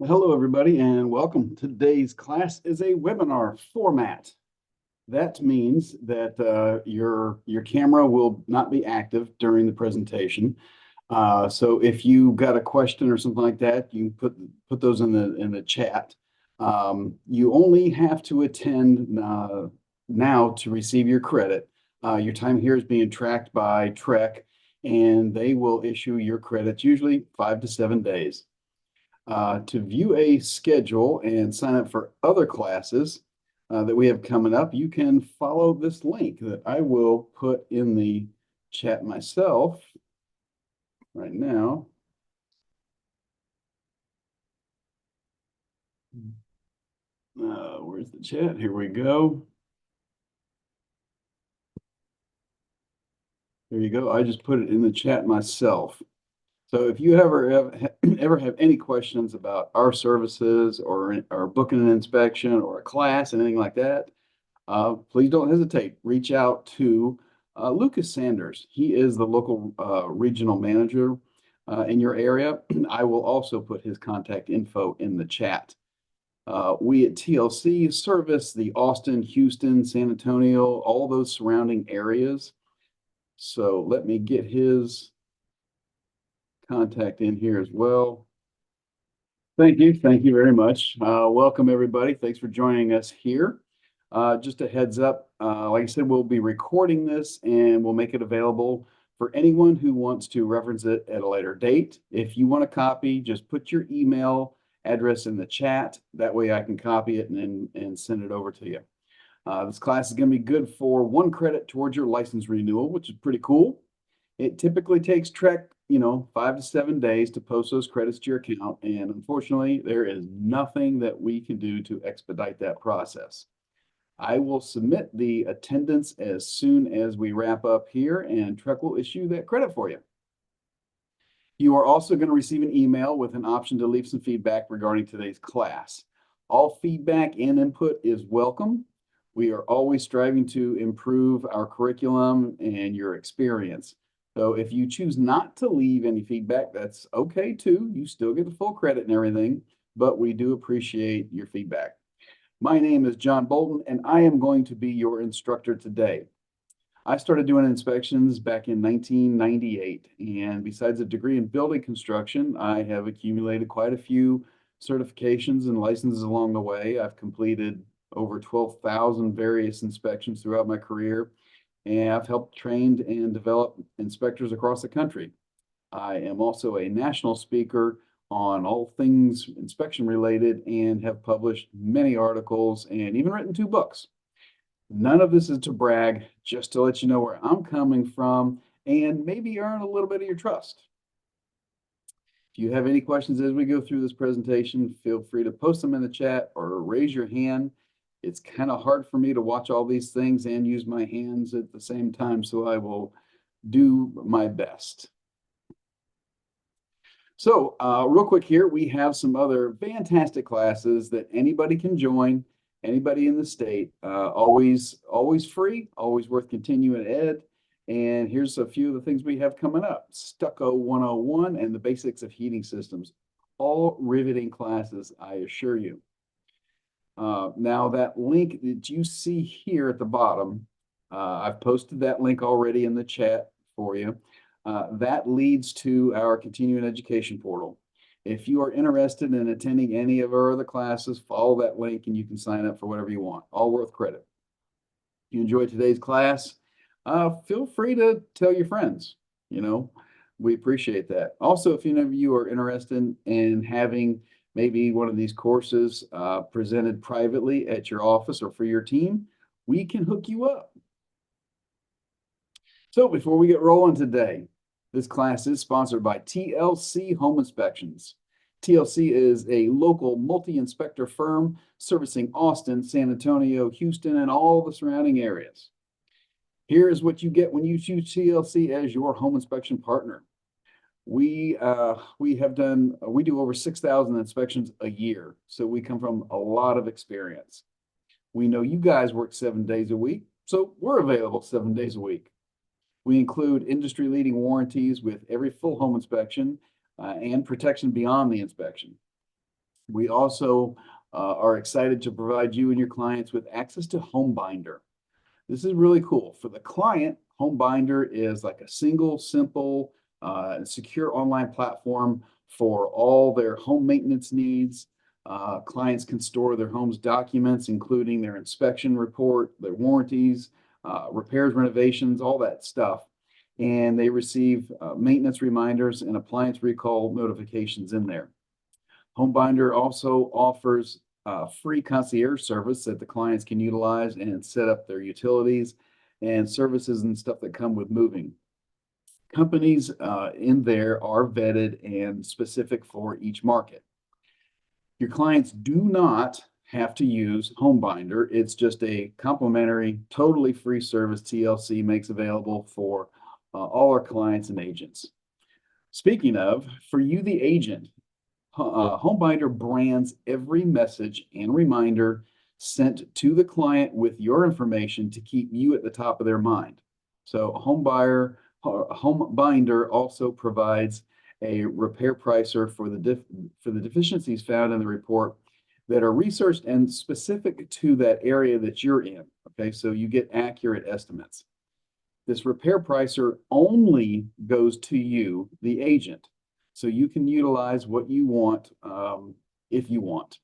Well, hello, everybody, and welcome. Today's class is a webinar format. That means that your camera will not be active during the presentation. So if you got a question or something like that, you can put those in the chat. You only have to attend now to receive your credit. Your time here is being tracked by Trek, and they will issue your credits usually 5 to 7 days. To view a schedule and sign up for other classes that we have coming up, you can follow this link that I will put in the chat myself right now. Where's the chat? Here we go. There you go. I just put it in the chat myself. So if you ever have any questions about our services or booking an inspection or a class, anything like that, please don't hesitate. Reach out to Lucas Sanders. He is the local regional manager in your area. I will also put his contact info in the chat. We at TLC service the Austin, Houston, San Antonio, all those surrounding areas. So let me get his contact in here as well. Thank you. Thank you very much. Welcome, everybody. Thanks for joining us here. Just a heads up, like I said, we'll be recording this and we'll make it available for anyone who wants to reference it at a later date. If you want a copy, just put your email address in the chat. That way I can copy it and send it over to you. This class is going to be good for 1 credit towards your license renewal, which is pretty cool. It typically takes Trek, 5 to 7 days to post those credits to your account. And unfortunately, there is nothing that we can do to expedite that process. I will submit the attendance as soon as we wrap up here, and Trek will issue that credit for you. You are also going to receive an email with an option to leave some feedback regarding today's class. All feedback and input is welcome. We are always striving to improve our curriculum and your experience. So if you choose not to leave any feedback, that's okay too. You still get the full credit and everything, but we do appreciate your feedback. My name is John Bolton, and I am going to be your instructor today. I started doing inspections back in 1998, and besides a degree in building construction, I have accumulated quite a few certifications and licenses along the way. I've completed over 12,000 various inspections throughout my career, and I've helped train and develop inspectors across the country. I am also a national speaker on all things inspection related and have published many articles and even written 2 books. None of this is to brag, just to let you know where I'm coming from and maybe earn a little bit of your trust. If you have any questions as we go through this presentation, feel free to post them in the chat or raise your hand. It's kind of hard for me to watch all these things and use my hands at the same time, so I will do my best. So real quick here, we have some other fantastic classes that anybody can join, anybody in the state, always free, always worth continuing ed. And here's a few of the things we have coming up. Stucco 101 and the basics of heating systems. All riveting classes, I assure you. Now that link that you see here at the bottom, I've posted that link already in the chat for you. That leads to our continuing education portal. If you are interested in attending any of our other classes, follow that link and you can sign up for whatever you want, all worth credit. If you enjoyed today's class, feel free to tell your friends. We appreciate that. Also, if any of you are interested in having maybe one of these courses presented privately at your office or for your team, we can hook you up. So before we get rolling today, this class is sponsored by TLC Home Inspections. TLC is a local multi-inspector firm servicing Austin, San Antonio, Houston, and all the surrounding areas. Here is what you get when you choose TLC as your home inspection partner. We do over 6,000 inspections a year, so we come from a lot of experience. We know you guys work 7 days a week, so we're available 7 days a week. We include industry-leading warranties with every full home inspection and protection beyond the inspection. We also are excited to provide you and your clients with access to HomeBinder. This is really cool. For the client, HomeBinder is like a single, simple, secure online platform for all their home maintenance needs. Clients can store their home's documents, including their inspection report, their warranties, repairs, renovations, all that stuff. And they receive maintenance reminders and appliance recall notifications in there. HomeBinder also offers free concierge service that the clients can utilize and set up their utilities and services and stuff that come with moving. Companies in there are vetted and specific for each market. Your clients do not have to use HomeBinder. It's just a complimentary, totally free service TLC makes available for all our clients and agents. Speaking of, for you, the agent, HomeBinder brands every message and reminder sent to the client with your information to keep you at the top of their mind. So HomeBinder also provides a repair pricer for the deficiencies found in the report that are researched and specific to that area that you're in. Okay, so you get accurate estimates. This repair pricer only goes to you, the agent. So you can utilize what you want if you want.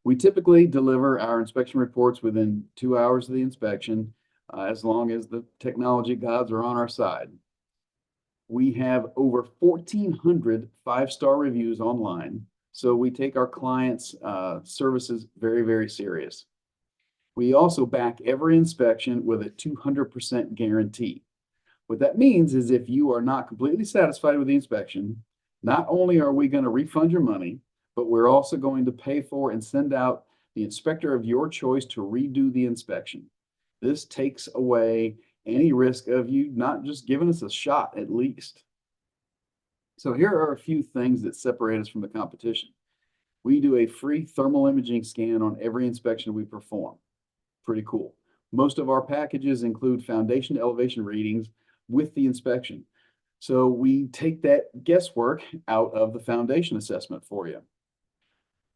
We typically deliver our inspection reports within 2 hours of the inspection, as long as the technology gods are on our side. We have over 1,400 five-star reviews online, so we take our clients' services very, very serious. We also back every inspection with a 200% guarantee. What that means is if you are not completely satisfied with the inspection, not only are we going to refund your money, but we're also going to pay for and send out the inspector of your choice to redo the inspection. This takes away any risk of you not just giving us a shot at least. So here are a few things that separate us from the competition. We do a free thermal imaging scan on every inspection we perform. Pretty cool. Most of our packages include foundation elevation readings with the inspection. So we take that guesswork out of the foundation assessment for you.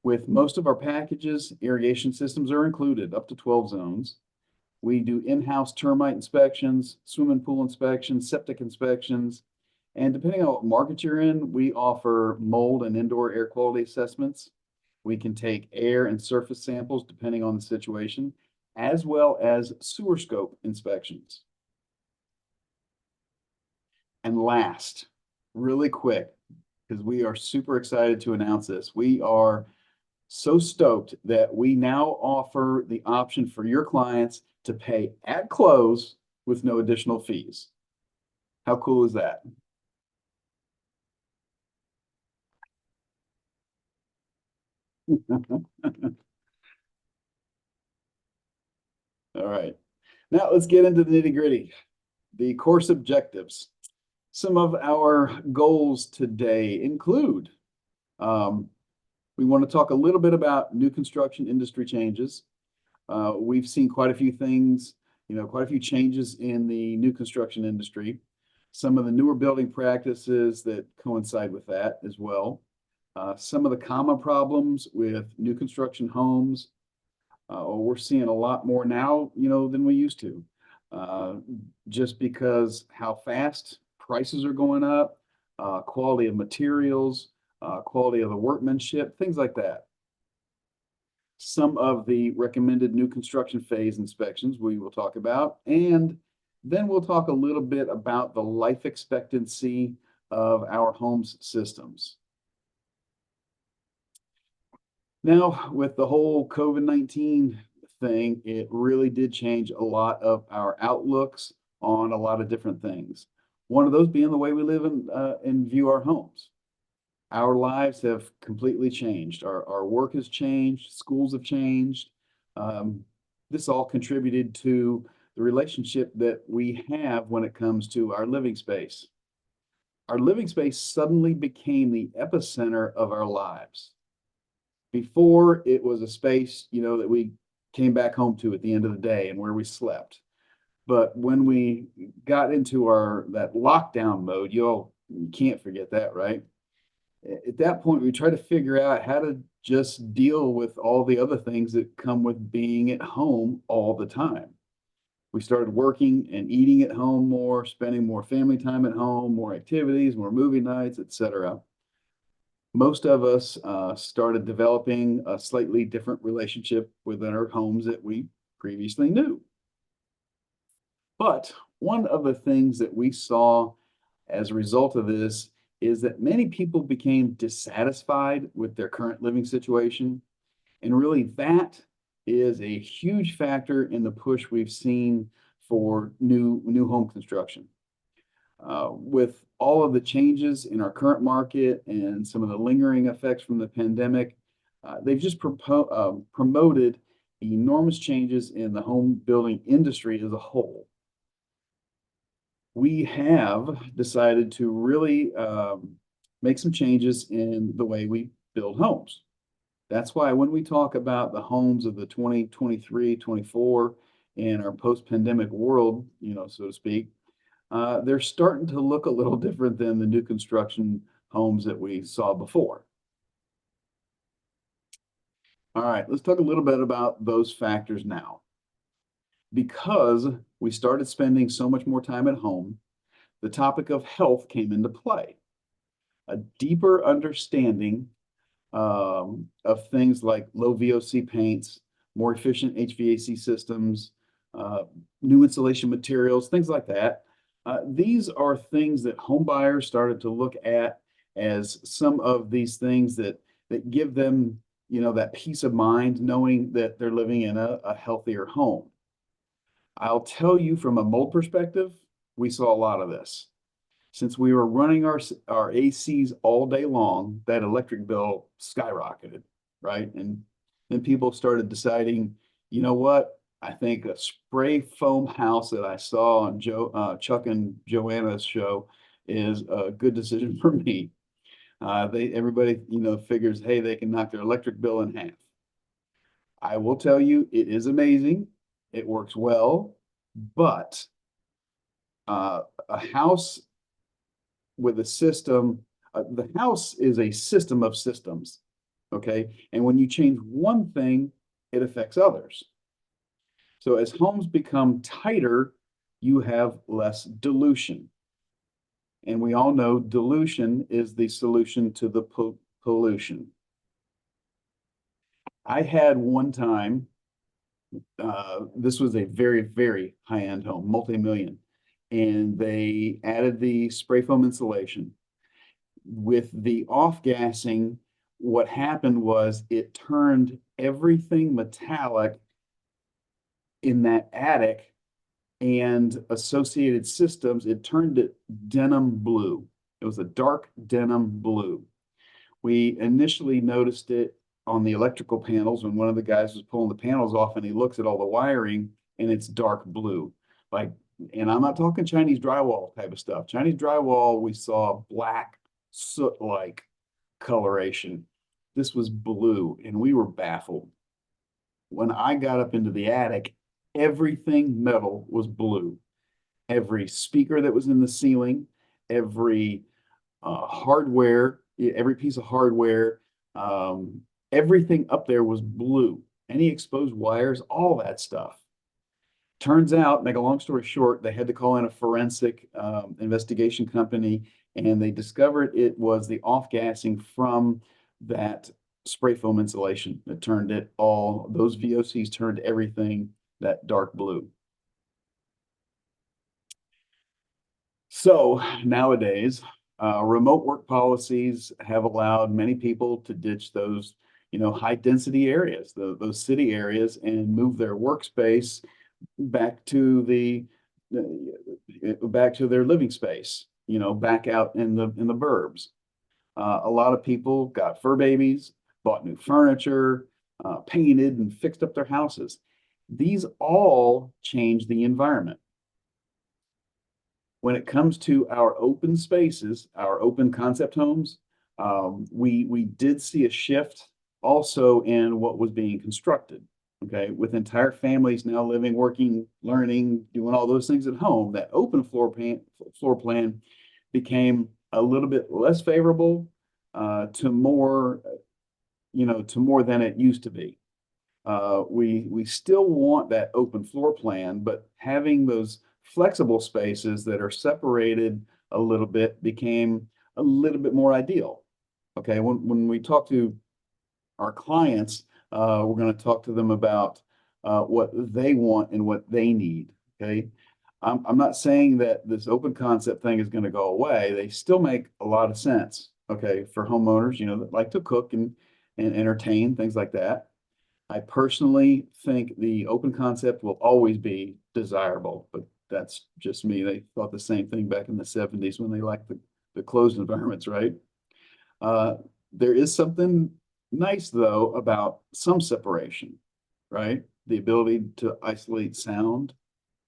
With most of our packages, irrigation systems are included, up to 12 zones. We do in-house termite inspections, swimming pool inspections, septic inspections, and depending on what market you're in, we offer mold and indoor air quality assessments. We can take air and surface samples depending on the situation, as well as sewer scope inspections. And last, really quick, because we are super excited to announce this, we are so stoked that we now offer the option for your clients to pay at close with no additional fees. How cool is that? All right. Now let's get into the nitty-gritty, the course objectives. Some of our goals today include we want to talk a little bit about new construction industry changes. We've seen quite a few things, quite a few changes in the new construction industry. Some of the newer building practices that coincide with that as well. Some of the common problems with new construction homes. We're seeing a lot more now, than we used to. Just because how fast prices are going up, quality of materials, quality of the workmanship, things like that. Some of the recommended new construction phase inspections we will talk about, and then we'll talk a little bit about the life expectancy of our homes systems. Now, with the whole COVID-19 thing, it really did change a lot of our outlooks on a lot of different things. One of those being the way we live and view our homes. Our lives have completely changed. Our work has changed. Schools have changed. This all contributed to the relationship that we have when it comes to our living space. Our living space suddenly became the epicenter of our lives. Before, it was a space, that we came back home to at the end of the day and where we slept. But when we got into that lockdown mode, you can't forget that, right? At that point, we tried to figure out how to just deal with all the other things that come with being at home all the time. We started working and eating at home more, spending more family time at home, more activities, more movie nights, etc. Most of us started developing a slightly different relationship within our homes that we previously knew. But one of the things that we saw as a result of this is that many people became dissatisfied with their current living situation. And really, that is a huge factor in the push we've seen for new home construction. With all of the changes in our current market and some of the lingering effects from the pandemic, they've just promoted enormous changes in the home building industry as a whole. We have decided to really make some changes in the way we build homes. That's why when we talk about the homes of the 2023, 24, and our post-pandemic world, so to speak, they're starting to look a little different than the new construction homes that we saw before. All right, let's talk a little bit about those factors now. Because we started spending so much more time at home, the topic of health came into play. A deeper understanding of things like low VOC paints, more efficient HVAC systems, new insulation materials, things like that. These are things that home buyers started to look at as some of these things that give them, that peace of mind knowing that they're living in a healthier home. I'll tell you from a mold perspective, we saw a lot of this. Since we were running our ACs all day long, that electric bill skyrocketed, right? And then people started deciding, you know what? I think a spray foam house that I saw on Chuck and Joanna's show is a good decision for me. Everybody, figures, hey, they can knock their electric bill in half. I will tell you, it is amazing. It works well, but a house with a system, the house is a system of systems, okay? And when you change one thing, it affects others. So as homes become tighter, you have less dilution. And we all know dilution is the solution to the pollution. I had one time, this was a very, very high-end home, multi-million, and they added the spray foam insulation. With the off-gassing, what happened was it turned everything metallic in that attic and associated systems, it turned it denim blue. It was a dark denim blue. We initially noticed it on the electrical panels when one of the guys was pulling the panels off and he looks at all the wiring and it's dark blue. And I'm not talking Chinese drywall type of stuff. Chinese drywall, we saw black soot-like coloration. This was blue and we were baffled. When I got up into the attic, everything metal was blue. Every speaker that was in the ceiling, every hardware, every piece of hardware, everything up there was blue. Any exposed wires, all that stuff. Turns out, make a long story short, they had to call in a forensic investigation company, and they discovered it was the off-gassing from that spray foam insulation that turned it all, those VOCs turned everything that dark blue. So nowadays, remote work policies have allowed many people to ditch those, high density areas, those city areas, and move their workspace back to their living space, back out in the burbs. A lot of people got fur babies, bought new furniture, painted and fixed up their houses. These all change the environment. When it comes to our open spaces, our open concept homes, we did see a shift also in what was being constructed. Okay, with entire families now living, working, learning, doing all those things at home, that open floor plan became a little bit less favorable, to more, to more than it used to be. We still want that open floor plan, but having those flexible spaces that are separated a little bit became a little bit more ideal. Okay, when we talk to our clients, we're going to talk to them about what they want and what they need. Okay, I'm not saying that this open concept thing is going to go away. They still make a lot of sense. Okay, for homeowners, that like to cook and entertain, things like that. I personally think the open concept will always be desirable, but that's just me. They thought the same thing back in the 70s when they liked the closed environments, right? Uh, there is something nice, though, about some separation, right? The ability to isolate sound,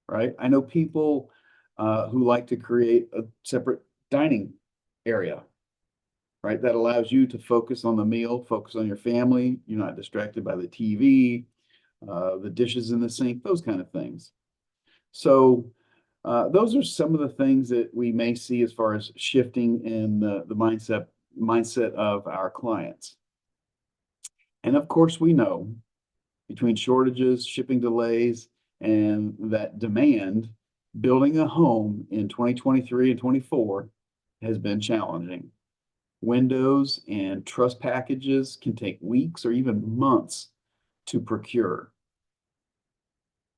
right? I know people who like to create a separate dining area, right? That allows you to focus on the meal, focus on your family. You're not distracted by the TV, the dishes in the sink, those kind of things. So those are some of the things that we may see as far as shifting in the mindset of our clients. And of course, we know between shortages, shipping delays, and that demand, building a home in 2023 and 24 has been challenging. Windows and truss packages can take weeks or even months to procure.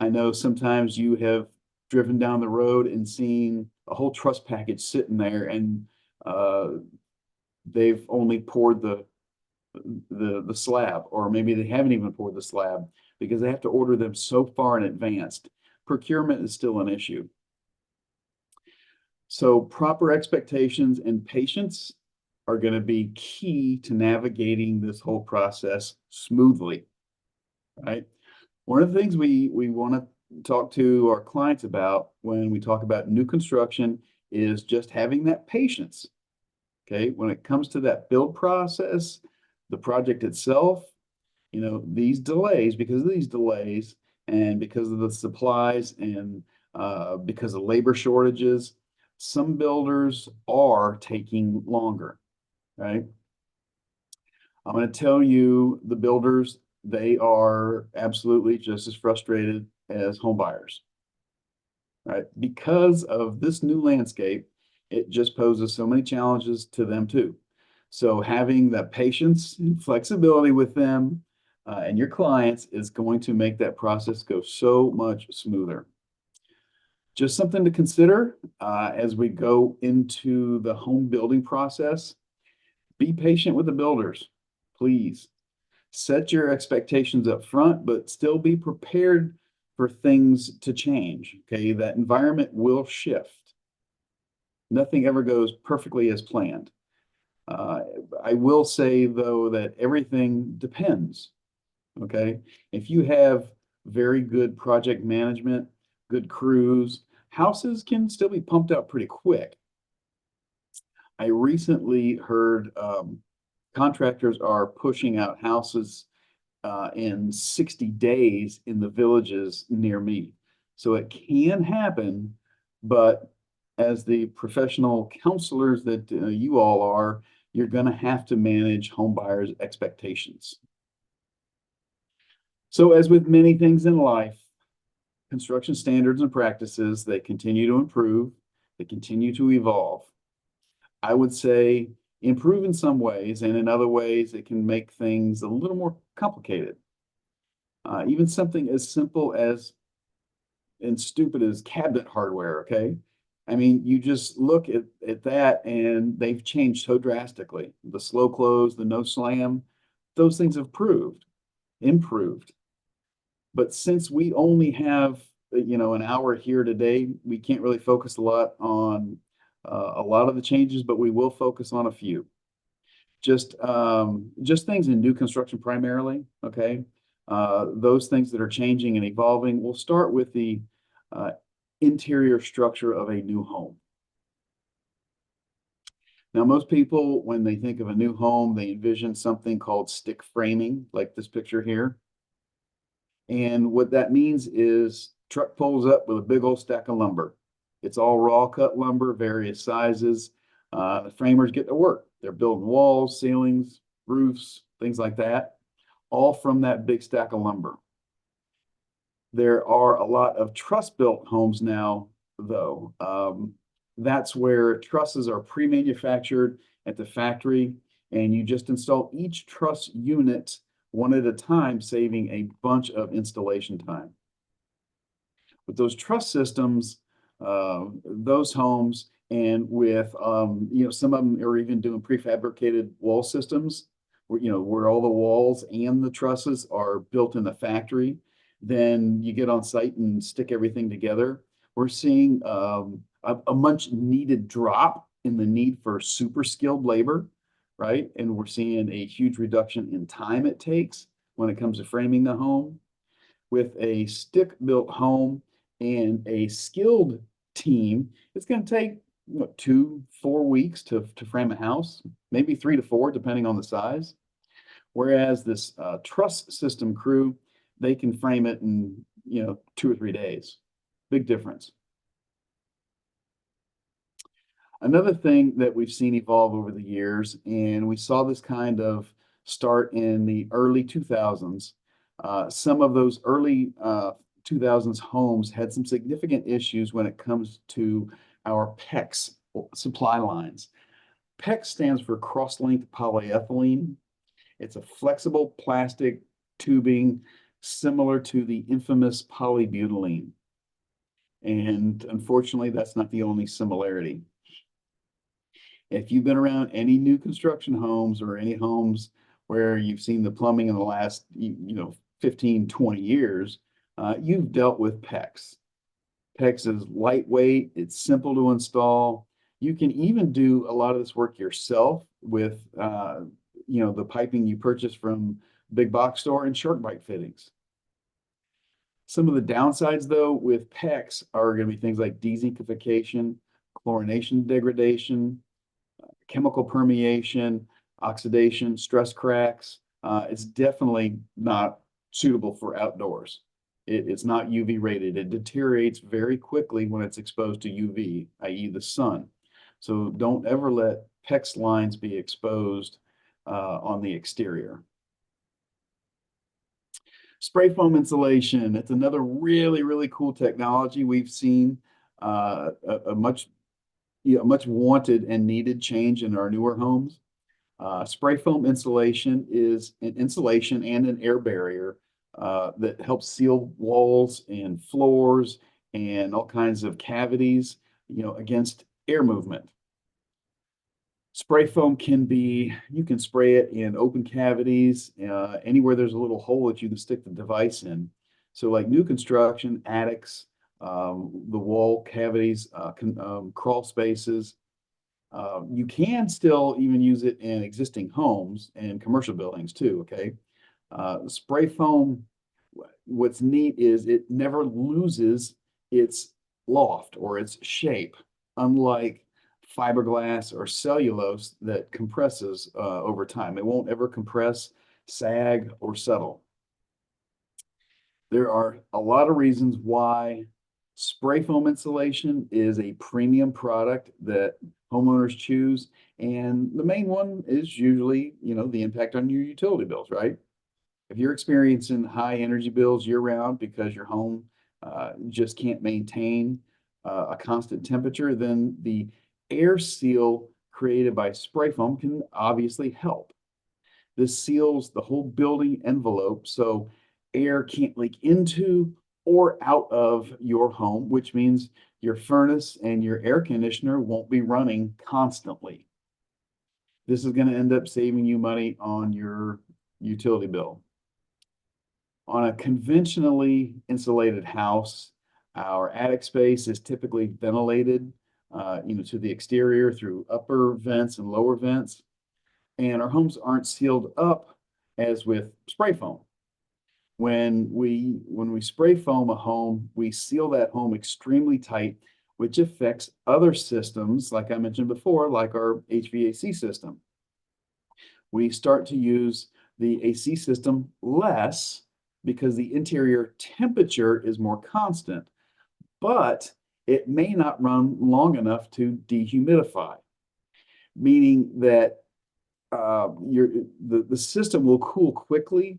I know sometimes you have driven down the road and seen a whole truss package sitting there, and they've only poured the slab, or maybe they haven't even poured the slab because they have to order them so far in advance. Procurement is still an issue. So proper expectations and patience are going to be key to navigating this whole process smoothly, right? One of the things we want to talk to our clients about when we talk about new construction is just having that patience. Okay, when it comes to that build process, the project itself, these delays, because of these delays and because of the supplies and because of labor shortages, some builders are taking longer, right? I'm going to tell you, the builders, they are absolutely just as frustrated as home buyers, right? Because of this new landscape, it just poses so many challenges to them too. So having that patience and flexibility with them and your clients is going to make that process go so much smoother. Just something to consider as we go into the home building process. Be patient with the builders, please. Set your expectations up front, but still be prepared for things to change. Okay, that environment will shift. Nothing ever goes perfectly as planned. I will say, though, that everything depends. Okay, if you have very good project management, good crews, houses can still be pumped out pretty quick. I recently heard contractors are pushing out houses in 60 days in the villages near me. So it can happen, but as the professional counselors that you all are, you're going to have to manage home buyers' expectations. So as with many things in life, construction standards and practices, they continue to improve, they continue to evolve. I would say improve in some ways, and in other ways, it can make things a little more complicated. Even something as simple as and stupid as cabinet hardware, okay? I mean, you just look at that and they've changed so drastically. The slow close, the no slam, those things have improved. But since we only have, an hour here today, we can't really focus a lot on a lot of the changes, but we will focus on a few. Just things in new construction primarily, okay? Those things that are changing and evolving. We'll start with the interior structure of a new home. Now, most people, when they think of a new home, they envision something called stick framing, like this picture here. And what that means is truck pulls up with a big old stack of lumber. It's all raw cut lumber, various sizes. The framers get to work. They're building walls, ceilings, roofs, things like that, all from that big stack of lumber. There are a lot of truss-built homes now, though. That's where trusses are pre-manufactured at the factory, and you just install each truss unit one at a time, saving a bunch of installation time. With those truss systems, those homes, and with some of them are even doing prefabricated wall systems, where all the walls and the trusses are built in the factory. Then you get on site and stick everything together. We're seeing a much needed drop in the need for super skilled labor, right? And we're seeing a huge reduction in time it takes when it comes to framing the home. With a stick-built home and a skilled team, it's going to take 2-4 weeks to frame a house, maybe 3 to 4, depending on the size. Whereas this truss system crew, they can frame it in 2 or 3 days. Big difference. Another thing that we've seen evolve over the years, and we saw this kind of start in the early 2000s. Some of those early 2000s homes had some significant issues when it comes to our PEX supply lines. PEX stands for cross-linked polyethylene. It's a flexible plastic tubing similar to the infamous polybutylene. And unfortunately, that's not the only similarity. If you've been around any new construction homes or any homes where you've seen the plumbing in the last 15, 20 years, you've dealt with PEX. PEX is lightweight, it's simple to install. You can even do a lot of this work yourself with the piping you purchase from big box store and SharkBite fittings. Some of the downsides, though, with PEX are going to be things like dezinkification, chlorination degradation, chemical permeation, oxidation, stress cracks. It's definitely not suitable for outdoors. It's not UV rated. It deteriorates very quickly when it's exposed to UV, i.e. the sun. So don't ever let PEX lines be exposed on the exterior. Spray foam insulation. It's another really, really cool technology. We've seen a much wanted and needed change in our newer homes. Spray foam insulation is an insulation and an air barrier that helps seal walls and floors and all kinds of cavities, against air movement. Spray foam you can spray it in open cavities, anywhere there's a little hole that you can stick the device in. So like new construction, attics, the wall cavities, crawl spaces. You can still even use it in existing homes and commercial buildings too, okay? Spray foam, what's neat is it never loses its loft or its shape, unlike fiberglass or cellulose that compresses over time. It won't ever compress, sag, or settle. There are a lot of reasons why spray foam insulation is a premium product that homeowners choose. And the main one is usually, the impact on your utility bills, right? If you're experiencing high energy bills year round because your home just can't maintain a constant temperature, then the air seal created by spray foam can obviously help. This seals the whole building envelope so air can't leak into or out of your home, which means your furnace and your air conditioner won't be running constantly. This is going to end up saving you money on your utility bill. On a conventionally insulated house, our attic space is typically ventilated, to the exterior through upper vents and lower vents. And our homes aren't sealed up as with spray foam. When we spray foam a home, we seal that home extremely tight, which affects other systems, like I mentioned before, like our HVAC system. We start to use the AC system less because the interior temperature is more constant, but it may not run long enough to dehumidify, meaning that the system will cool quickly,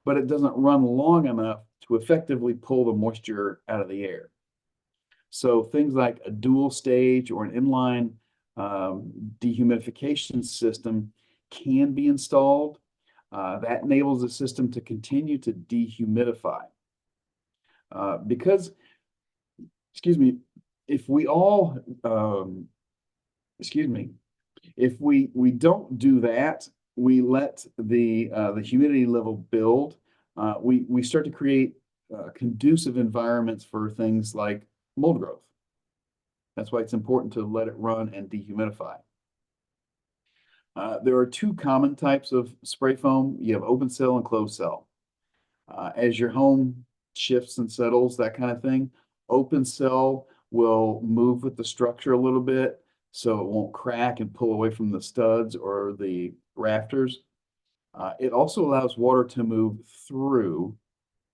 but it doesn't run long enough to effectively pull the moisture out of the air. So things like a dual stage or an inline dehumidification system can be installed. That enables the system to continue to dehumidify. Because, excuse me, if we all, excuse me, if we don't do that, we let the humidity level build. We start to create conducive environments for things like mold growth. That's why it's important to let it run and dehumidify. There are two common types of spray foam. You have open cell and closed cell. As your home shifts and settles, that kind of thing, open cell will move with the structure a little bit so it won't crack and pull away from the studs or the rafters. It also allows water to move through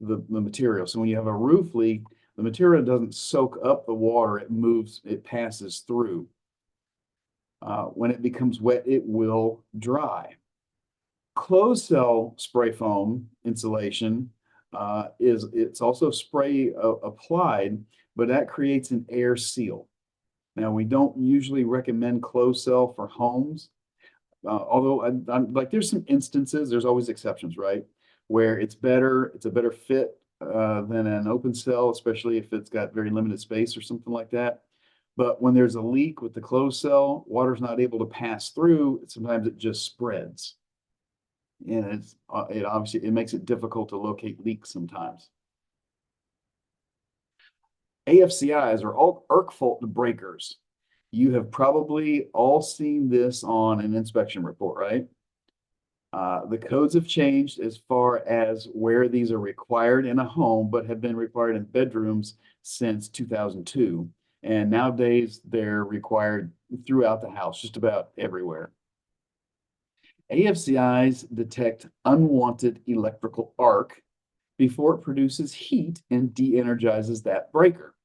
the material. So when you have a roof leak, the material doesn't soak up the water, it moves, it passes through. When it becomes wet, it will dry. Closed cell spray foam insulation it's also spray applied, but that creates an air seal. Now, we don't usually recommend closed cell for homes, although I'm like there's some instances, there's always exceptions, right? Where it's a better fit than an open cell, especially if it's got very limited space or something like that. But when there's a leak with the closed cell, water's not able to pass through. Sometimes it just spreads, and it obviously it makes it difficult to locate leaks sometimes. AFCIs are all ERC fault breakers. You have probably all seen this on an inspection report, right? The codes have changed as far as where these are required in a home, but have been required in bedrooms since 2002. And nowadays they're required throughout the house, just about everywhere. AFCIs detect unwanted electrical arc before it produces heat and de-energizes that breaker.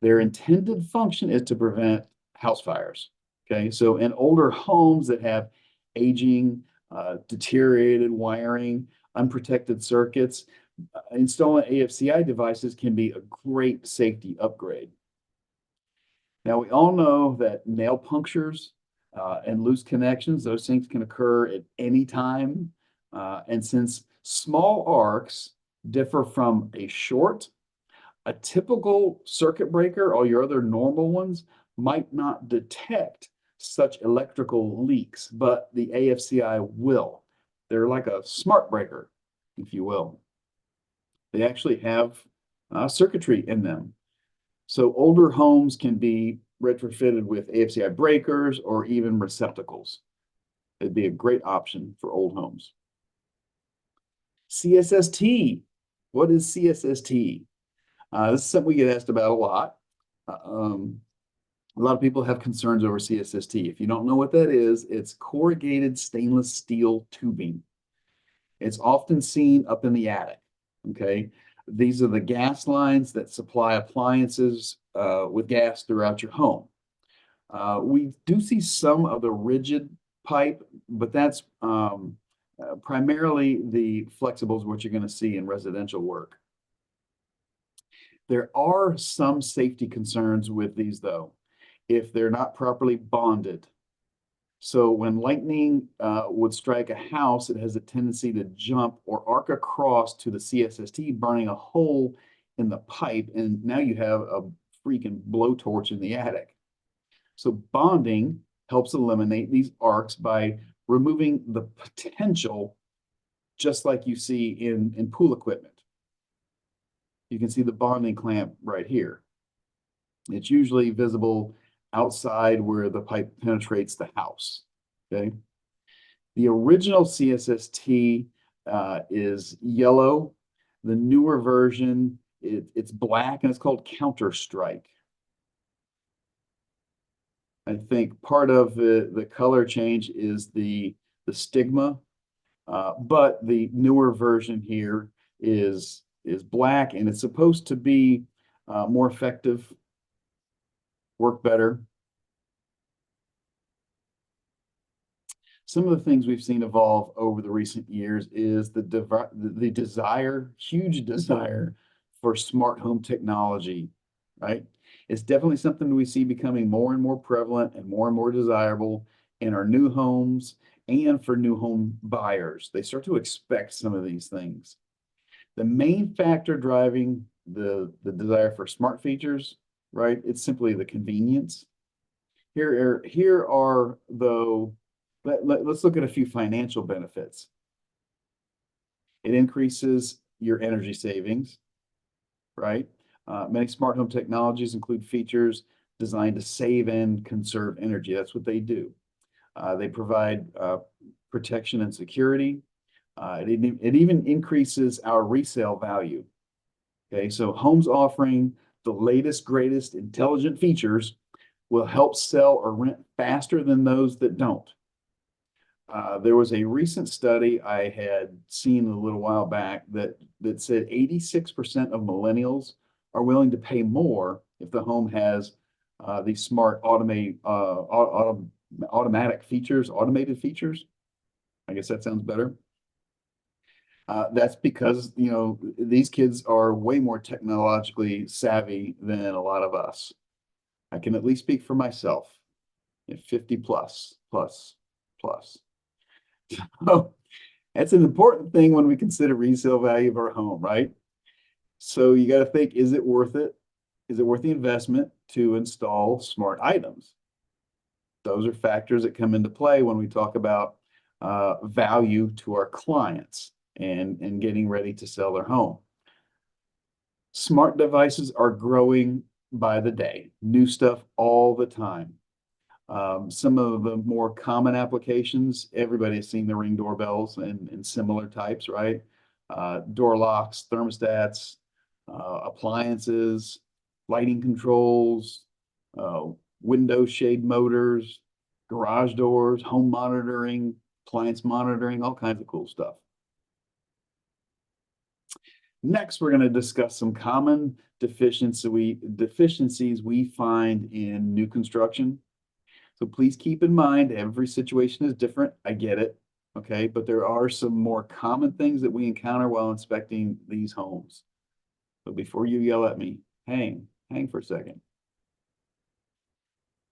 Their intended function is to prevent house fires. Okay, so in older homes that have aging, deteriorated wiring, unprotected circuits, installing AFCI devices can be a great safety upgrade. Now, we all know that nail punctures and loose connections, those things can occur at any time. And since small arcs differ from a short, a typical circuit breaker, all your other normal ones, might not detect such electrical leaks, but the AFCI will. They're like a smart breaker, if you will. They actually have circuitry in them. So older homes can be retrofitted with AFCI breakers or even receptacles. It'd be a great option for old homes. CSST. What is CSST? This is something we get asked about a lot. A lot of people have concerns over CSST. If you don't know what that is, it's corrugated stainless steel tubing. It's often seen up in the attic, okay? These are the gas lines that supply appliances with gas throughout your home. We do see some of the rigid pipe, but that's primarily the flexibles, what you're going to see in residential work. There are some safety concerns with these, though, if they're not properly bonded. So when lightning would strike a house, it has a tendency to jump or arc across to the CSST, burning a hole in the pipe, and now you have a freaking blowtorch in the attic. So bonding helps eliminate these arcs by removing the potential, just like you see in pool equipment. You can see the bonding clamp right here. It's usually visible outside where the pipe penetrates the house, okay? The original CSST is yellow. The newer version, it's black, and it's called Counter Strike. I think part of the color change is the stigma, but the newer version here is black, and it's supposed to be more effective, work better. some of the things we've seen evolve over the recent years is huge desire for smart home technology, right? It's definitely something we see becoming more and more prevalent and more desirable in our new homes and for new home buyers. They start to expect some of these things. The main factor driving the desire for smart features, right? It's simply the convenience. Here are though, let's look at a few financial benefits. It increases your energy savings, right? Many smart home technologies include features designed to save and conserve energy. That's what they do. They provide protection and security. It even increases our resale value. Okay, so homes offering the latest, greatest intelligent features will help sell or rent faster than those that don't. There was a recent study I had seen a little while back that said 86% of millennials are willing to pay more if the home has these smart automatic features, automated features. I guess that sounds better. That's because, these kids are way more technologically savvy than a lot of us. I can at least speak for myself. 50 plus. So that's an important thing when we consider resale value of our home, right? So you got to think, is it worth it? Is it worth the investment to install smart items? Those are factors that come into play when we talk about value to our clients and getting ready to sell their home. Smart devices are growing by the day, new stuff all the time. Some of the more common applications, everybody's seen the Ring doorbells and similar types, right? Door locks, thermostats, appliances, lighting controls, window shade motors, garage doors, home monitoring, appliance monitoring, all kinds of cool stuff. Next, we're going to discuss some common deficiencies we find in new construction. So please keep in mind, every situation is different. I get it. Okay. But there are some more common things that we encounter while inspecting these homes. So before you yell at me, hang for a second.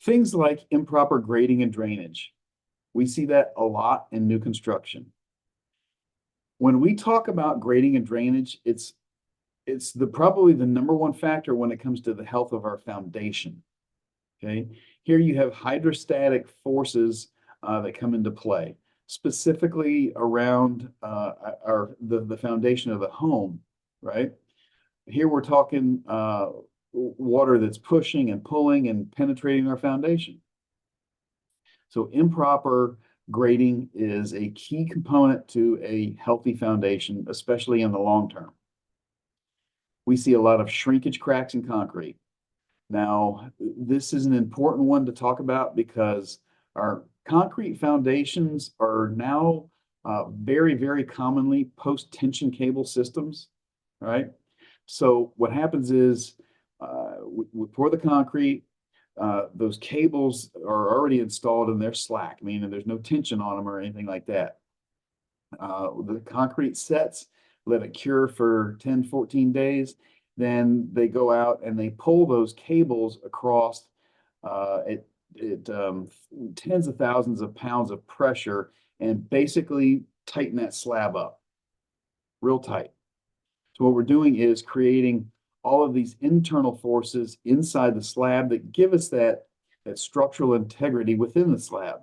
Things like improper grading and drainage. We see that a lot in new construction. When we talk about grading and drainage, it's probably the number one factor when it comes to the health of our foundation. Okay, here you have hydrostatic forces that come into play, specifically around the foundation of the home, right? Here we're talking water that's pushing and pulling and penetrating our foundation. So improper grading is a key component to a healthy foundation, especially in the long term. We see a lot of shrinkage cracks in concrete. Now, this is an important one to talk about because our concrete foundations are now very commonly post-tension cable systems, right? So what happens is we pour the concrete, those cables are already installed and they're slack, meaning there's no tension on them or anything like that. The concrete sets, let it cure for 10, 14 days. Then they go out and they pull those cables across tens of thousands of pounds of pressure and basically tighten that slab up real tight. So what we're doing is creating all of these internal forces inside the slab that give us that structural integrity within the slab.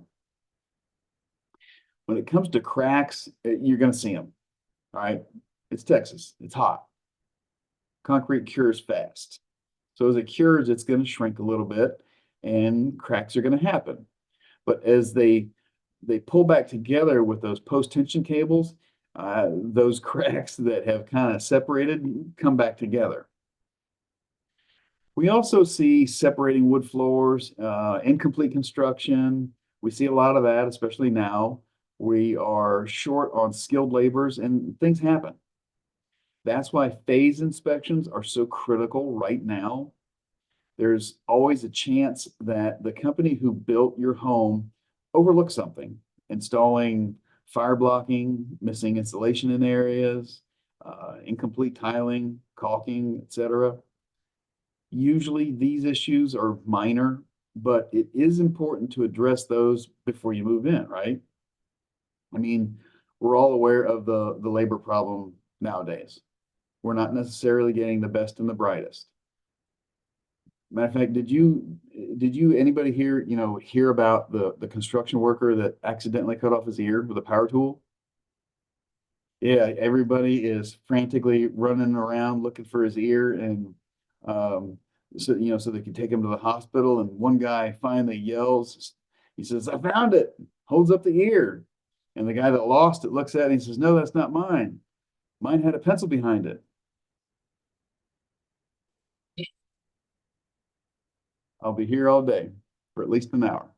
When it comes to cracks, you're going to see them. All right. It's Texas. It's hot. Concrete cures fast. So as it cures, it's going to shrink a little bit and cracks are going to happen. But as they pull back together with those post-tension cables, those cracks that have kind of separated come back together. We also see separating wood floors, incomplete construction. We see a lot of that, especially now. We are short on skilled laborers and things happen. That's why phase inspections are so critical right now. There's always a chance that the company who built your home overlooked something, installing fire blocking, missing insulation in areas, incomplete tiling, caulking, etc. Usually these issues are minor, but it is important to address those before you move in, right? I mean, we're all aware of the labor problem nowadays. We're not necessarily getting the best and the brightest. Matter of fact, anybody here, hear about the construction worker that accidentally cut off his ear with a power tool? Yeah, everybody is frantically running around looking for his ear, and so they can take him to the hospital. And one guy finally yells, he says, "I found it!" Holds up the ear, and the guy that lost it looks at it and he says, "No, that's not mine. Mine had a pencil behind it." I'll be here all day for at least an hour.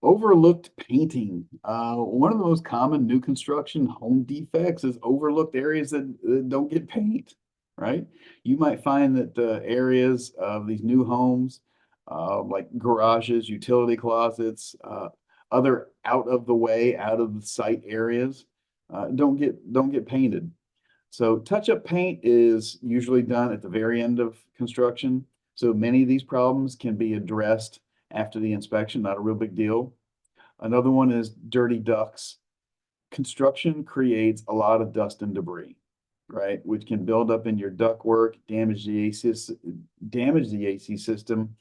Overlooked painting. One of the most common new construction home defects is overlooked areas that don't get paint, right? You might find that the areas of these new homes, like garages, utility closets, other out of the way, out of the sight areas, don't get painted. So touch-up paint is usually done at the very end of construction. So many of these problems can be addressed after the inspection, not a real big deal. Another one is dirty ducts. Construction creates a lot of dust and debris, right? Which can build up in your ductwork, damage the AC system,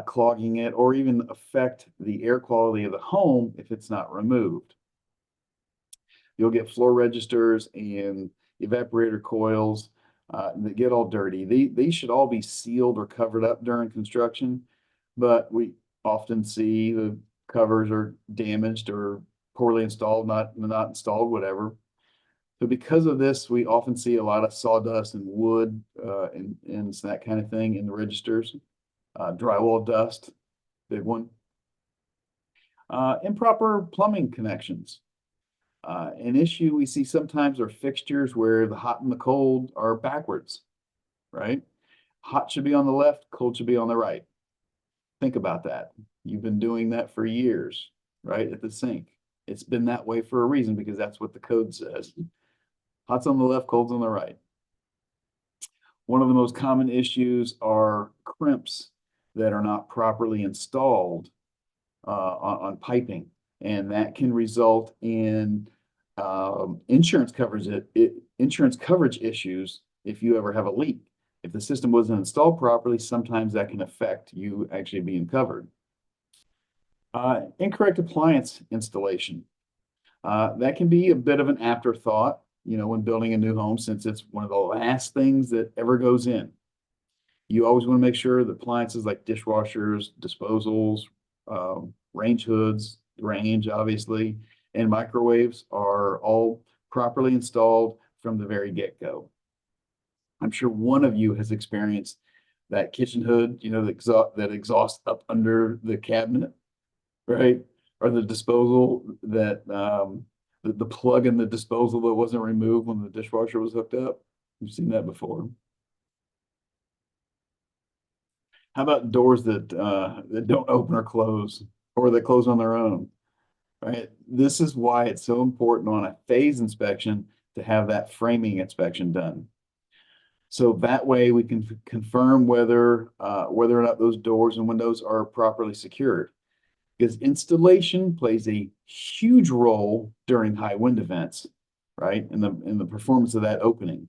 clogging it, or even affect the air quality of the home if it's not removed. You'll get floor registers and evaporator coils that get all dirty. These should all be sealed or covered up during construction, but we often see the covers are damaged or poorly installed, not installed, whatever. So because of this, we often see a lot of sawdust and wood and that kind of thing in the registers. Drywall dust, big one. Improper plumbing connections. An issue we see sometimes are fixtures where the hot and the cold are backwards, right? Hot should be on the left, cold should be on the right. Think about that. You've been doing that for years, right? At the sink. It's been that way for a reason because that's what the code says. Hot's on the left, cold's on the right. One of the most common issues are crimps that are not properly installed on piping, and that can result in insurance coverage issues if you ever have a leak. If the system wasn't installed properly, sometimes that can affect you actually being covered. Incorrect appliance installation. That can be a bit of an afterthought, when building a new home, since it's one of the last things that ever goes in. You always want to make sure that appliances like dishwashers, disposals, range hoods, range, obviously, and microwaves are all properly installed from the very get-go. I'm sure one of you has experienced that kitchen hood, that exhaust up under the cabinet, right? Or the disposal that the plug in the disposal that wasn't removed when the dishwasher was hooked up. You've seen that before. How about doors that don't open or close, or that close on their own? Right. This is why it's so important on a phase inspection to have that framing inspection done. So that way we can confirm whether or not those doors and windows are properly secured. Because installation plays a huge role during high wind events, right? In the performance of that opening.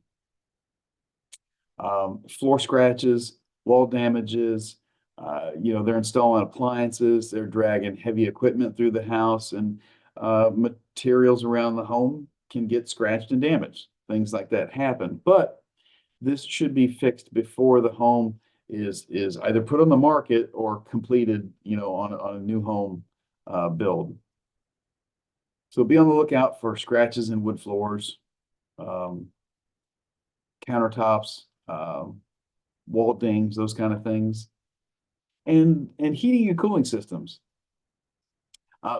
Floor scratches, wall damages, they're installing appliances, they're dragging heavy equipment through the house, and materials around the home can get scratched and damaged. Things like that happen. But this should be fixed before the home is either put on the market or completed, on a new home build. So be on the lookout for scratches in wood floors, countertops, wall dings, those kind of things, and heating and cooling systems.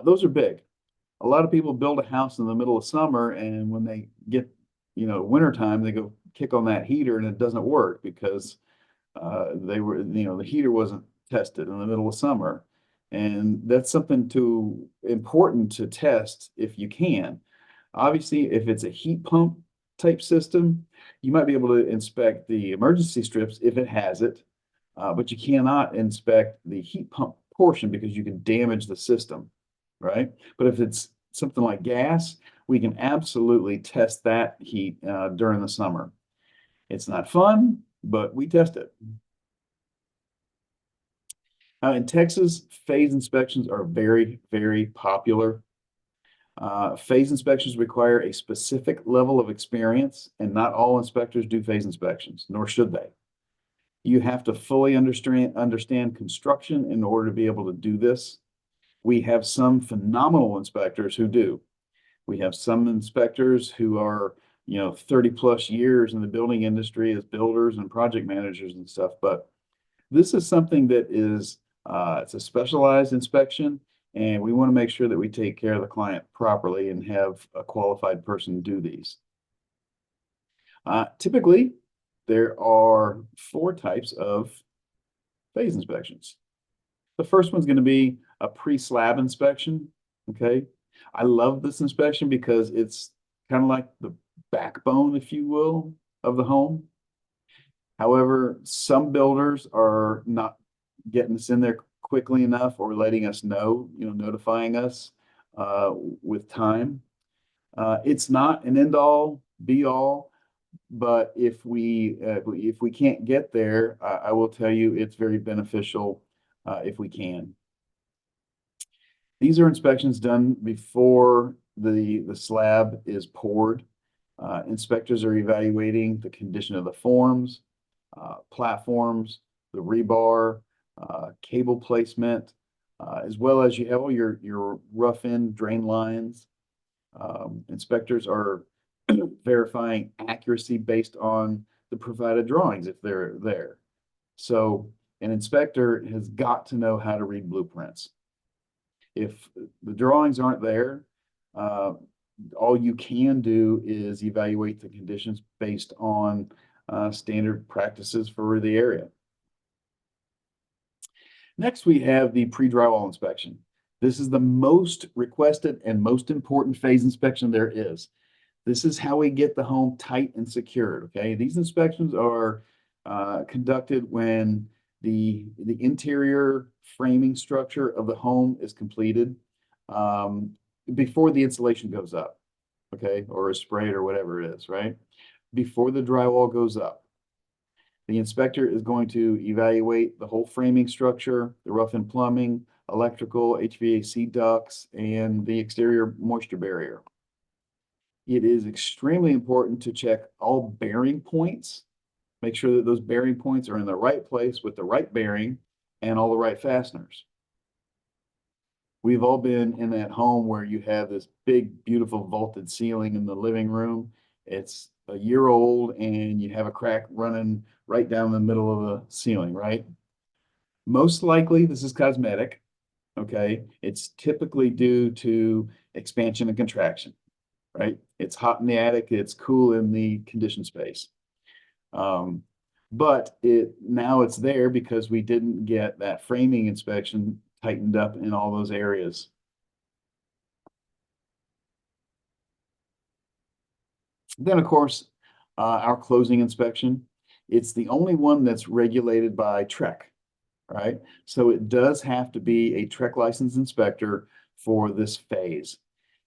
Those are big. A lot of people build a house in the middle of summer, and when they get, wintertime, they go kick on that heater and it doesn't work because the heater wasn't tested in the middle of summer. And that's something important to test if you can. Obviously, if it's a heat pump type system, you might be able to inspect the emergency strips if it has it, but you cannot inspect the heat pump portion because you can damage the system, right? But if it's something like gas, we can absolutely test that heat during the summer. It's not fun, but we test it. In Texas, phase inspections are very, very popular. Phase inspections require a specific level of experience, and not all inspectors do phase inspections, nor should they. You have to fully understand construction in order to be able to do this. We have some phenomenal inspectors who do. We have some inspectors who are, 30 plus years in the building industry as builders and project managers and stuff. But this is something that is, it's a specialized inspection, and we want to make sure that we take care of the client properly and have a qualified person do these. Typically, there are 4 types of phase inspections. The first one's going to be a pre-slab inspection. Okay. I love this inspection because it's kind of like the backbone, if you will, of the home. However, some builders are not getting us in there quickly enough or letting us know, notifying us with time. It's not an end all be all, but if we can't get there, I will tell you it's very beneficial if we can. These are inspections done before the slab is poured. Inspectors are evaluating the condition of the forms, platforms, the rebar, cable placement, as well as you have all your rough end drain lines. Inspectors are verifying accuracy based on the provided drawings if they're there. So an inspector has got to know how to read blueprints. If the drawings aren't there, all you can do is evaluate the conditions based on standard practices for the area. Next, we have the pre-drywall inspection. This is the most requested and most important phase inspection there is. This is how we get the home tight and secured, okay? These inspections are conducted when the interior framing structure of the home is completed before the insulation goes up, okay? Or is sprayed or whatever it is, right? Before the drywall goes up. The inspector is going to evaluate the whole framing structure, the rough and plumbing, electrical, HVAC ducts, and the exterior moisture barrier. It is extremely important to check all bearing points. Make sure that those bearing points are in the right place with the right bearing and all the right fasteners. We've all been in that home where you have this big, beautiful vaulted ceiling in the living room. It's a year old and you have a crack running right down the middle of the ceiling, right? Most likely this is cosmetic, okay? It's typically due to expansion and contraction, right? It's hot in the attic, it's cool in the conditioned space. But now it's there because we didn't get that framing inspection tightened up in all those areas. Then, of course, our closing inspection. It's the only one that's regulated by TREC, right? So it does have to be a TREC licensed inspector for this phase.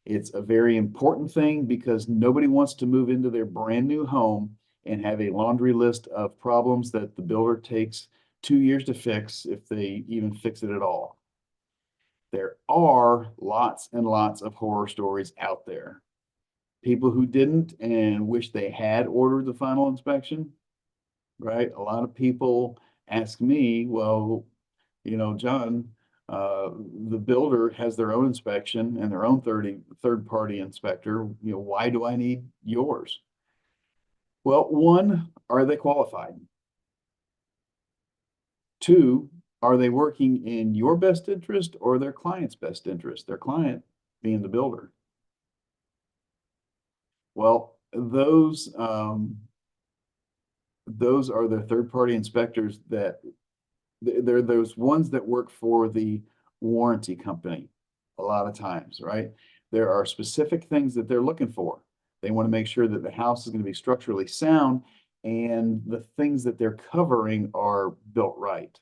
It's a very important thing because nobody wants to move into their brand new home and have a laundry list of problems that the builder takes 2 years to fix, if they even fix it at all. There are lots and lots of horror stories out there. People who didn't and wish they had ordered the final inspection, right? A lot of people ask me, well, John, the builder has their own inspection and their own third-party inspector. Why do I need yours? Well, one, are they qualified? 2, are they working in your best interest or their client's best interest? Their client being the builder. Well, those are the third-party inspectors that they're those ones that work for the warranty company a lot of times, right? There are specific things that they're looking for. They want to make sure that the house is going to be structurally sound and the things that they're covering are built right.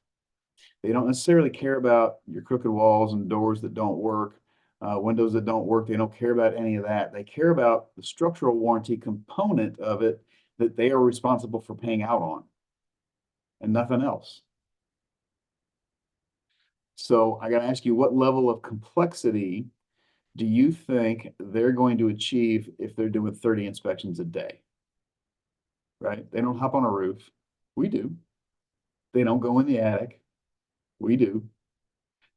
They don't necessarily care about your crooked walls and doors that don't work, windows that don't work. They don't care about any of that. They care about the structural warranty component of it that they are responsible for paying out on and nothing else. So I got to ask you, what level of complexity do you think they're going to achieve if they're doing 30 inspections a day? Right? They don't hop on a roof. We do. They don't go in the attic. We do.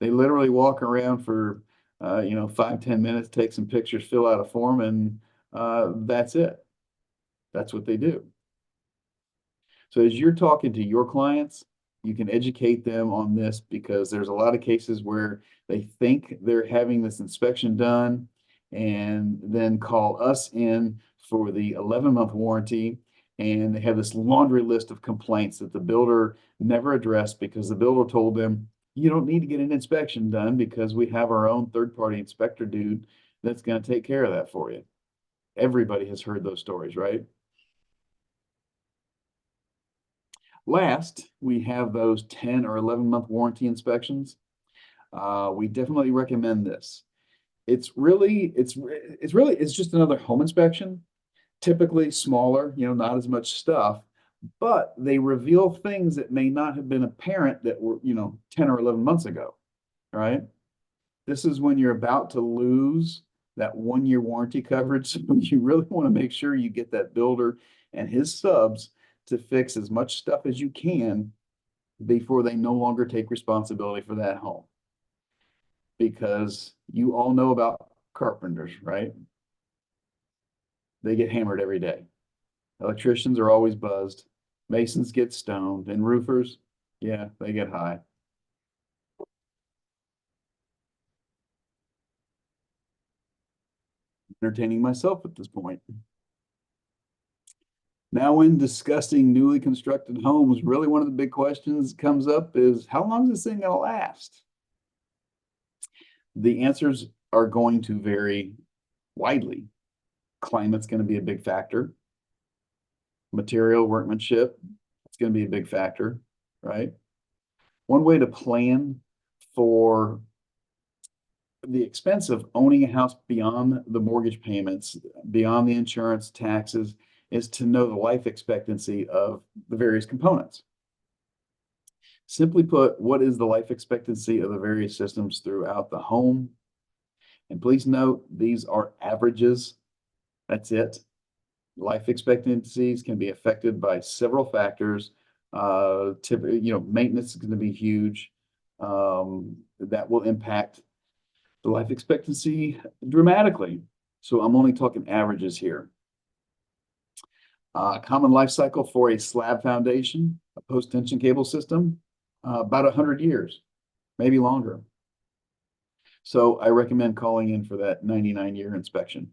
They literally walk around for 5-10 minutes, take some pictures, fill out a form, and that's it. That's what they do. So as you're talking to your clients, you can educate them on this because there's a lot of cases where they think they're having this inspection done and then call us in for the 11-month warranty. And they have this laundry list of complaints that the builder never addressed because the builder told them, you don't need to get an inspection done because we have our own third-party inspector dude that's going to take care of that for you. Everybody has heard those stories, right? Last, we have those 10 or 11-month warranty inspections. We definitely recommend this. It's just another home inspection, typically smaller, not as much stuff, but they reveal things that may not have been apparent that were, 10 or 11 months ago, right? This is when you're about to lose that 1-year warranty coverage. So you really want to make sure you get that builder and his subs to fix as much stuff as you can before they no longer take responsibility for that home. Because you all know about carpenters, right? They get hammered every day. Electricians are always buzzed. Masons get stoned, and roofers, yeah, they get high. Entertaining myself at this point. Now, when discussing newly constructed homes, really one of the big questions that comes up is how long is this thing going to last? The answers are going to vary widely. Climate's going to be a big factor. Material, workmanship, it's going to be a big factor, right? One way to plan for the expense of owning a house beyond the mortgage payments, beyond the insurance, taxes, is to know the life expectancy of the various components. Simply put, what is the life expectancy of the various systems throughout the home? And please note, these are averages. That's it. Life expectancies can be affected by several factors. Maintenance is going to be huge. That will impact the life expectancy dramatically. So I'm only talking averages here. Common life cycle for a slab foundation, a post-tension cable system, about 100 years, maybe longer. So I recommend calling in for that 99-year inspection.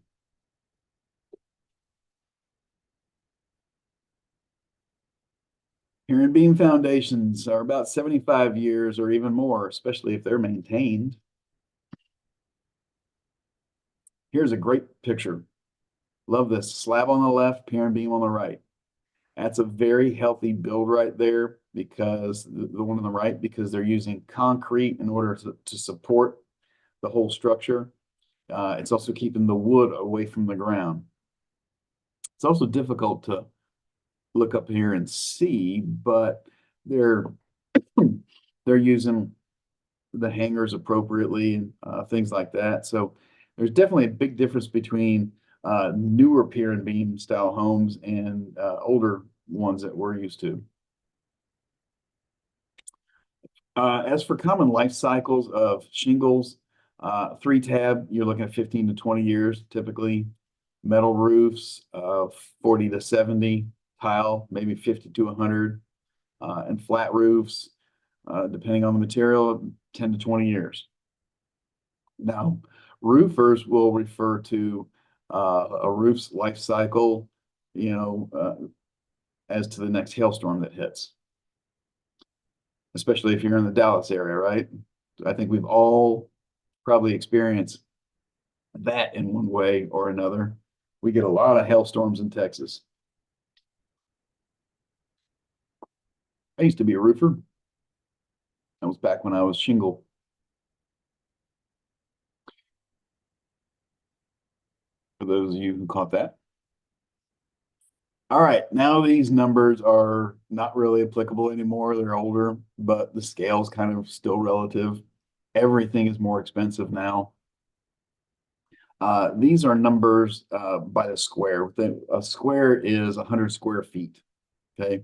Pier and beam foundations are about 75 years or even more, especially if they're maintained. Here's a great picture. Love this. Slab on the left, pier and beam on the right. That's a very healthy build right there because the one on the right, because they're using concrete in order to support the whole structure. It's also keeping the wood away from the ground. It's also difficult to look up here and see, but they're using the hangers appropriately and things like that. So there's definitely a big difference between newer pier and beam style homes and older ones that we're used to. As for common life cycles of shingles, 3-tab, you're looking at 15 to 20 years typically. Metal roofs, 40 to 70. Tile, maybe 50 to 100. And flat roofs, depending on the material, 10 to 20 years. Now, roofers will refer to a roof's life cycle, as to the next hailstorm that hits, especially if you're in the Dallas area, right? I think we've all probably experienced that in one way or another. We get a lot of hailstorms in Texas. I used to be a roofer. That was back when I was shingle. For those of you who caught that. All right, now these numbers are not really applicable anymore. They're older, but the scale's kind of still relative. Everything is more expensive now. These are numbers by the square. A square is 100 square feet. Okay.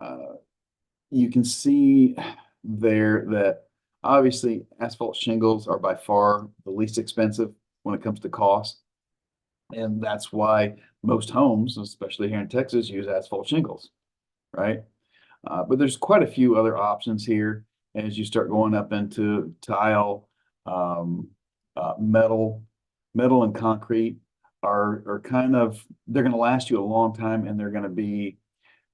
Uh, you can see there that obviously asphalt shingles are by far the least expensive when it comes to cost. And that's why most homes, especially here in Texas, use asphalt shingles, right? But there's quite a few other options here as you start going up into tile, um, metal, metal and concrete are kind of, they're going to last you a long time and they're going to be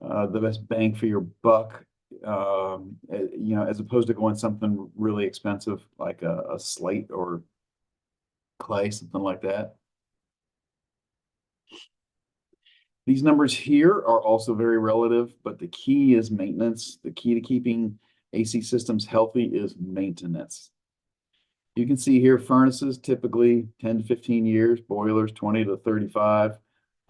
the best bang for your buck, you know, as opposed to going something really expensive like a slate or clay, something like that. These numbers here are also very relative, but the key is maintenance. The key to keeping AC systems healthy is maintenance. You can see here furnaces typically 10 to 15 years, boilers 20 to 35,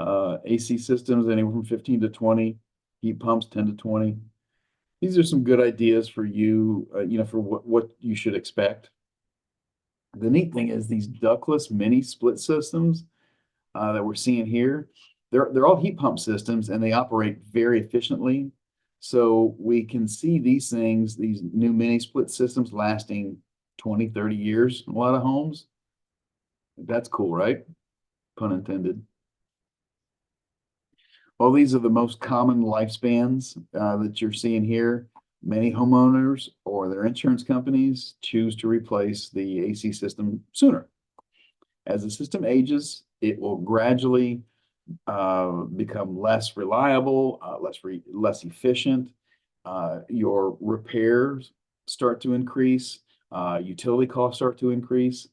AC systems anywhere from 15 to 20, heat pumps 10 to 20. These are some good ideas for you, you know, for what you should expect. The neat thing is these ductless mini split systems that we're seeing here, they're all heat pump systems and they operate very efficiently. So we can see these things, these new mini split systems lasting 20, 30 years in a lot of homes. That's cool, right? Pun intended. Well, these are the most common lifespans that you're seeing here. Many homeowners or their insurance companies choose to replace the AC system sooner. As the system ages, it will gradually become less reliable, less efficient. Your repairs start to increase. Utility costs start to increase.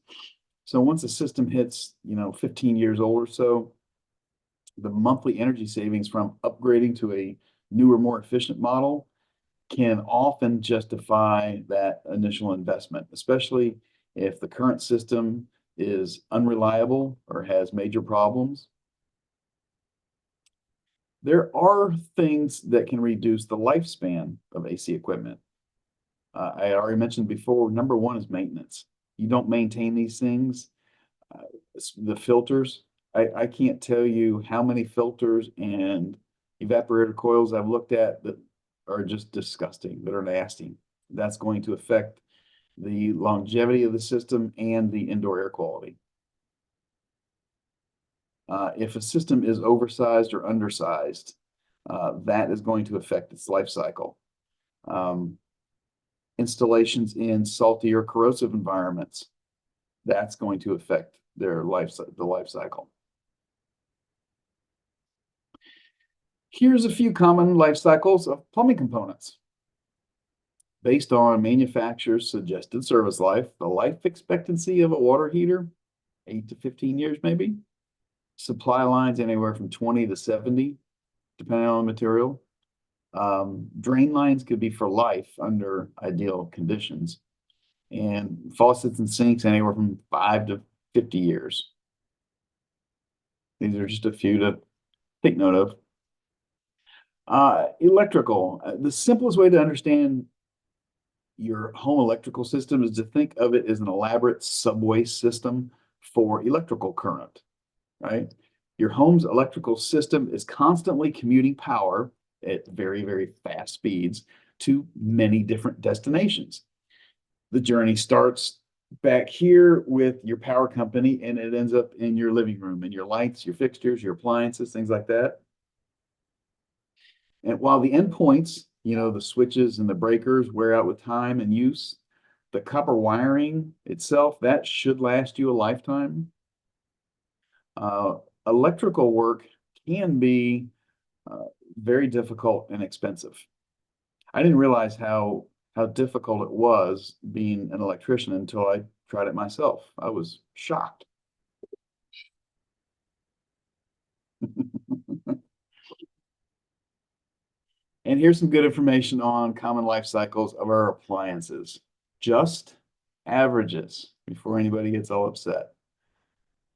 So once the system hits, you know, 15 years old or so, the monthly energy savings from upgrading to a newer, more efficient model can often justify that initial investment, especially if the current system is unreliable or has major problems. There are things that can reduce the lifespan of AC equipment. I already mentioned before, number one is maintenance. You don't maintain these things. Uh, the filters, I can't tell you how many filters and evaporator coils I've looked at that are just disgusting, that are nasty. That's going to affect the longevity of the system and the indoor air quality. If a system is oversized or undersized, that is going to affect its life cycle. Installations in salty or corrosive environments, that's going to affect the life cycle. Here's a few common life cycles of plumbing components. Based on manufacturer's suggested service life, the life expectancy of a water heater, 8 to 15 years maybe. Supply lines anywhere from 20 to 70, depending on the material. Drain lines could be for life under ideal conditions. And faucets and sinks anywhere from 5 to 50 years. These are just a few to take note of. Electrical. The simplest way to understand your home electrical system is to think of it as an elaborate subway system for electrical current, right? Your home's electrical system is constantly commuting power at very, very fast speeds to many different destinations. The journey starts back here with your power company and it ends up in your living room and your lights, your fixtures, your appliances, things like that. And while the endpoints, you know, the switches and the breakers wear out with time and use, the copper wiring itself, that should last you a lifetime. Electrical work can be very difficult and expensive. I didn't realize how how difficult it was being an electrician until I tried it myself. I was shocked. And here's some good information on common life cycles of our appliances. Just averages before anybody gets all upset.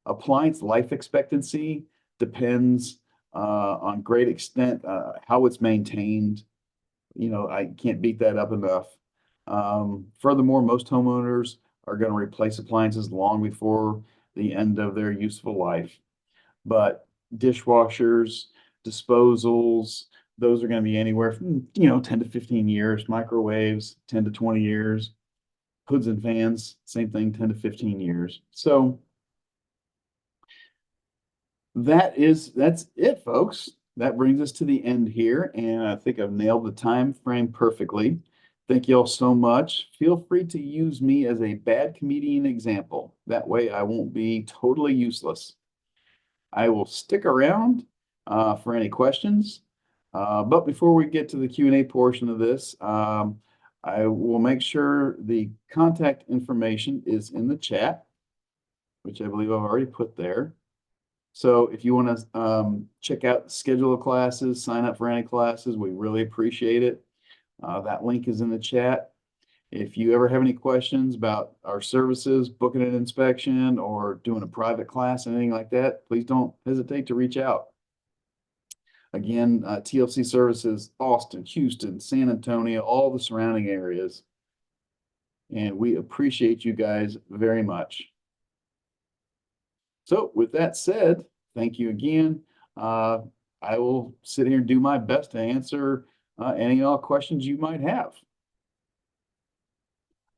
Appliance life expectancy depends on great extent how it's maintained. I can't beat that up enough. Furthermore, most homeowners are going to replace appliances long before the end of their useful life. But dishwashers, disposals, those are going to be anywhere from 10 to 15 years. Microwaves, 10 to 20 years. Hoods and fans, same thing, 10 to 15 years. So that's it, folks. That brings us to the end here, and I think I've nailed the time frame perfectly. Thank you all so much. Feel free to use me as a bad comedian example. That way I won't be totally useless. I will stick around for any questions. But before we get to the Q&A portion of this, I will make sure the contact information is in the chat, which I believe I've already put there. So if you want to check out the schedule of classes, sign up for any classes, we really appreciate it. That link is in the chat. If you ever have any questions about our services, booking an inspection, or doing a private class, anything like that, please don't hesitate to reach out. Again, TLC services, Austin, Houston, San Antonio, all the surrounding areas. And we appreciate you guys very much. So with that said, thank you again. I will sit here and do my best to answer any all questions you might have.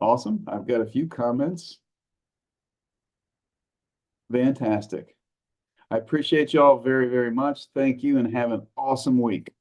Awesome. I've got a few comments. Fantastic. I appreciate y'all very, very much. Thank you and have an awesome week.